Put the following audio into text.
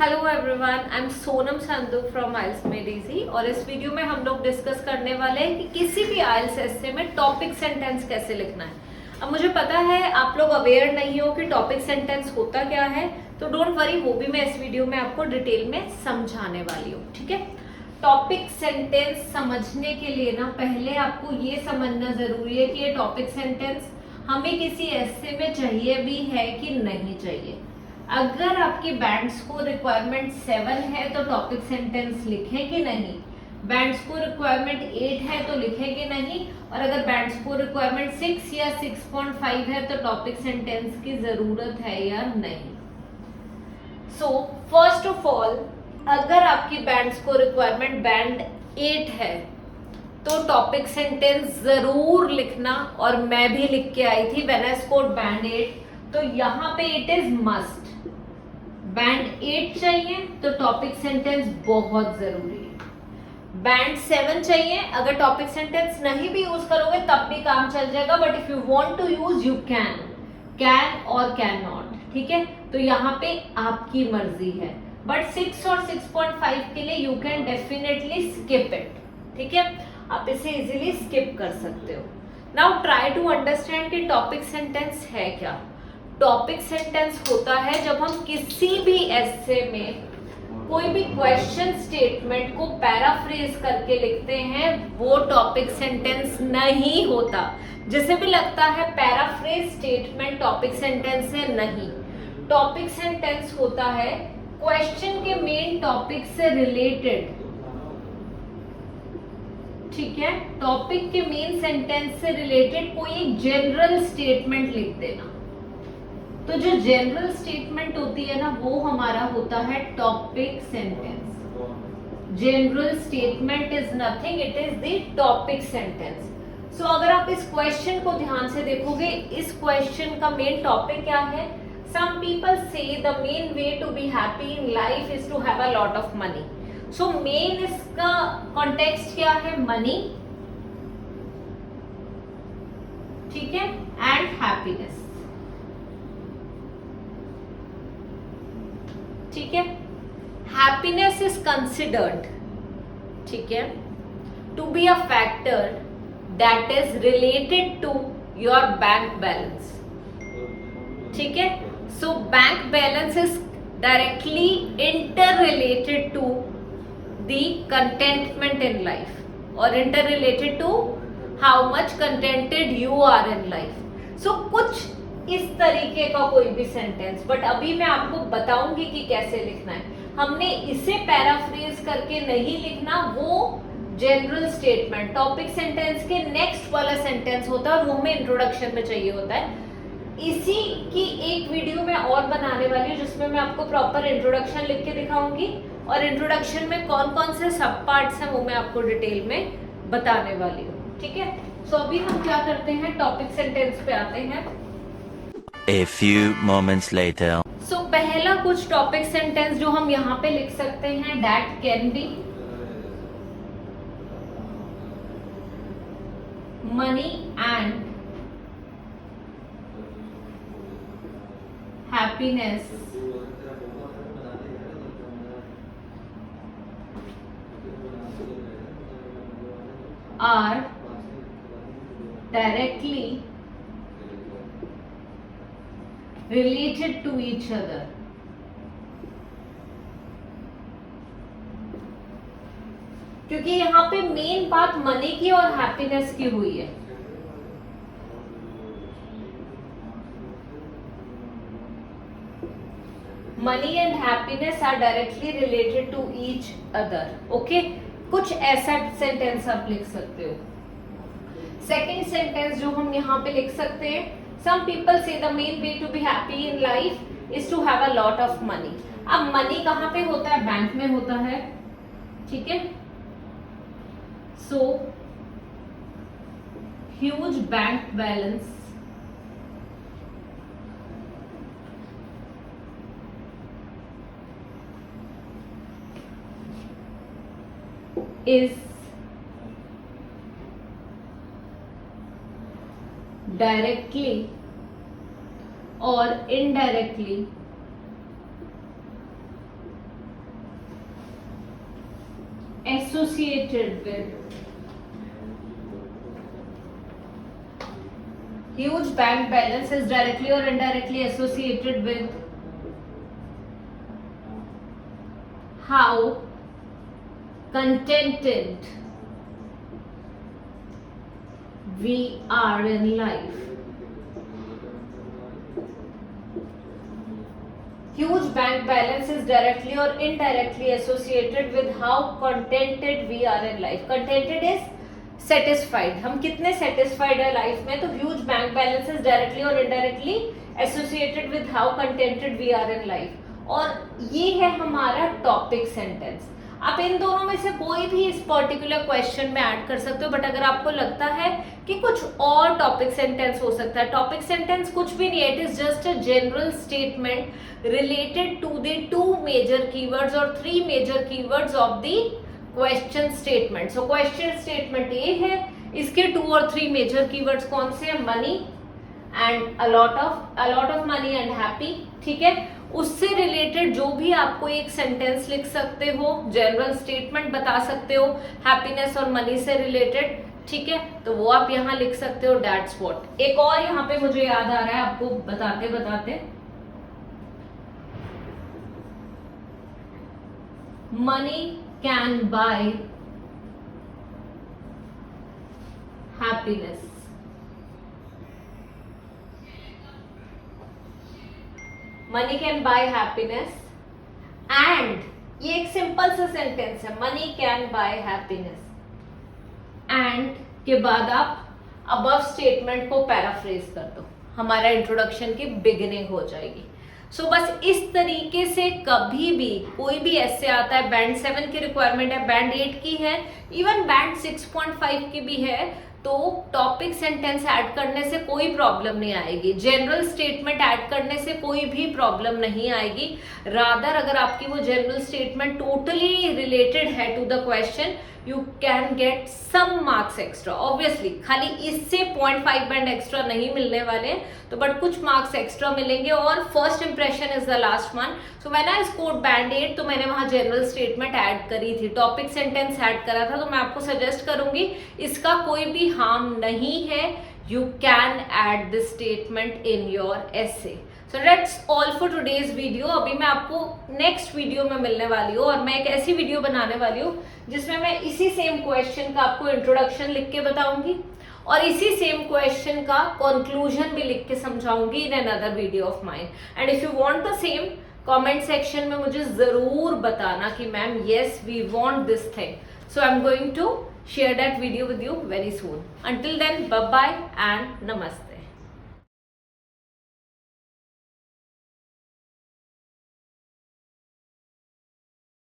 Hello everyone, I am Sonam Sandhu from IELTS made easy. और इस video में हम लोग डिस्कस करने वाले हैं कि किसी भी आइल्स एस्से में टॉपिक सेंटेंस कैसे लिखना है। अब मुझे पता है आप लोग अवेयर नहीं हो कि टॉपिक सेंटेंस होता क्या है, तो डोंट वरी, वो भी मैं इस वीडियो में आपको डिटेल में समझाने वाली हूँ। ठीक है, टॉपिक सेंटेंस समझने के लिए ना पहले आपको ये समझना जरूरी है कि ये टॉपिक सेंटेंस हमें किसी एस्से में चाहिए भी है कि नहीं चाहिए। अगर आपकी बैंड स्कोर रिक्वायरमेंट 7 है तो टॉपिक सेंटेंस लिखें कि नहीं, बैंड स्कोर रिक्वायरमेंट 8 है तो लिखें कि नहीं, और अगर बैंड स्कोर रिक्वायरमेंट 6 या 6.5 है तो टॉपिक सेंटेंस की जरूरत है या नहीं। सो फर्स्ट ऑफ ऑल, अगर आपकी बैंड स्कोर रिक्वायरमेंट बैंड 8 है तो टॉपिक सेंटेंस जरूर लिखना, और मैं भी लिख के आई थी व्हेन आई स्कोर्ड बैंड 8, तो यहाँ पे इट इज मस्ट। बैंड 8 चाहिए तो टॉपिक सेंटेंस बहुत जरूरी है। बैंड 7 चाहिए, अगर टॉपिक सेंटेंस नहीं भी यूज करोगे तब भी काम चल जाएगा, but if you want to use you can और कैन नॉट। ठीक है, तो यहाँ पे आपकी मर्जी है, बट 6 और 6.5 के लिए you can definitely skip it. ठीक है, आप इसे इजीली स्किप कर सकते हो। नाउ ट्राई टू अंडरस्टैंड कि टॉपिक सेंटेंस है क्या। टॉपिक सेंटेंस होता है जब हम किसी भी एस्से में कोई भी क्वेश्चन स्टेटमेंट को पैराफ्रेज करके लिखते हैं, वो टॉपिक सेंटेंस नहीं होता। जिसे भी लगता है पैराफ्रेज स्टेटमेंट टॉपिक सेंटेंस है, नहीं। टॉपिक सेंटेंस होता है क्वेश्चन के मेन टॉपिक से रिलेटेड। ठीक है, टॉपिक के मेन सेंटेंस से रिलेटेड कोई एक जनरल स्टेटमेंट लिख देना। तो जो जनरल स्टेटमेंट होती है ना, वो हमारा होता है topic sentence. General statement is nothing, it is the topic sentence. So अगर आप इस क्वेश्चन को ध्यान से देखोगे, इस क्वेश्चन का मेन टॉपिक क्या है? Some people say the main way to be happy in life is to have a lot of money. So main इसका कॉन्टेक्स्ट क्या है? मनी, ठीक है, एंड हैप्पीनेस। ठीक है, हैप्पीनेस इज कंसिडर्ड, ठीक है, to be a factor that is related to your bank balance. ठीक है, so bank balance is directly interrelated to the contentment in life, और interrelated to how much contented you are in life. So कुछ इस तरीके का कोई भी sentence, but अभी मैं आपको बताऊंगी कि कैसे लिखना है। हमने इसे पैराफ्रेज करके नहीं लिखना, वो जनरल स्टेटमेंट टॉपिक सेंटेंस के नेक्स्ट वाला सेंटेंस होता है, और वो हमें इंट्रोडक्शन में चाहिए होता है। इसी की एक वीडियो मैं और बनाने वाली हूँ जिसमें मैं आपको प्रॉपर इंट्रोडक्शन लिख के दिखाऊंगी, और इंट्रोडक्शन में कौन कौन से सब पार्ट्स हैं वो मैं आपको डिटेल में बताने वाली हूँ। ठीक है, सो अभी हम क्या करते हैं, टॉपिक सेंटेंस पे आते हैं। A few moments later. So, पहला कुछ टॉपिक सेंटेंस जो हम यहाँ पे लिख सकते हैं, that can be money and happiness are directly related to each other। क्योंकि यहाँ पे मेन बात मनी की और हैप्पीनेस की हुई है। Money and happiness are directly related to each other. Okay, कुछ ऐसा सेंटेंस आप लिख सकते हो। सेकेंड सेंटेंस जो हम यहाँ पे लिख सकते हैं, some people say the main way to be happy in life is to have a lot of money। अब मनी कहाँ पे होता है? बैंक में होता है। ठीक है, so huge bank balance is directly or indirectly associated with. Huge bank balance is directly or indirectly associated with how contented we are in life. Huge bank balance is directly or indirectly associated with how contented we are in life. Contented is satisfied. हम कितने satisfied है life में, तो huge bank balance is directly or indirectly associated with how contented we are in life. और ये है हमारा topic sentence. आप इन दोनों में से कोई भी इस पर्टिकुलर क्वेश्चन में ऐड कर सकते हो, बट अगर आपको लगता है कि कुछ और टॉपिक सेंटेंस हो सकता है, टॉपिक सेंटेंस कुछ भी नहीं है, it is just a general statement related to the 2 major keywords और 3 major keywords of the question statement. So question statement ये है, इसके 2 और 3 मेजर कीवर्ड्स कौन से हैं? Money and a lot of money and happy. ठीक है, उससे रिलेटेड जो भी आपको एक सेंटेंस लिख सकते हो, जनरल स्टेटमेंट बता सकते हो हैप्पीनेस और मनी से रिलेटेड. ठीक है, तो वो आप यहाँ लिख सकते हो, दैट्स व्हाट. एक और यहाँ पे मुझे याद आ रहा है आपको बताते बताते, money can buy happiness. Money can buy happiness and, ये एक सिंपल सा सेंटेंस है, money can buy happiness and के बाद आप अबव स्टेटमेंट को पैराफ्रेज कर दो, हमारा इंट्रोडक्शन की बिगिनिंग हो जाएगी. सो बस इस तरीके से कभी भी कोई भी ऐसे आता है, बैंड 7 की रिक्वायरमेंट है, बैंड 8 की है, इवन बैंड 6.5 की भी है, तो टॉपिक सेंटेंस ऐड करने से कोई प्रॉब्लम नहीं आएगी, जनरल स्टेटमेंट ऐड करने से कोई भी प्रॉब्लम नहीं आएगी. रादर अगर आपकी वो जनरल स्टेटमेंट टोटली रिलेटेड है to the question, you can get some marks extra. Obviously खाली इससे 0.5 बैंड एक्स्ट्रा नहीं मिलने वाले, तो बट कुछ मार्क्स एक्स्ट्रा मिलेंगे. और first impression is the last one. So when I scored band 8, तो मैंने वहां जनरल स्टेटमेंट ऐड करी थी, टॉपिक सेंटेंस ऐड करा था, तो मैं आपको सजेस्ट करूंगी इसका कोई भी हार्म नहीं है. You can add this statement in your essay. So that's all for today's video. अभी मैं आपको नेक्स्ट वीडियो में मिलने वाली हूँ, और मैं एक ऐसी वीडियो बनाने वाली हूँ जिसमें मैं इसी सेम क्वेश्चन का आपको इंट्रोडक्शन लिख के बताऊंगी और इसी सेम क्वेश्चन का कंक्लूजन भी लिख के समझाऊंगी in another video of mine. And if you want the same, comment section में मुझे जरूर बताना कि ma'am yes we want this thing. So I am going to share that video with you very soon. Until then, bye bye and namaste.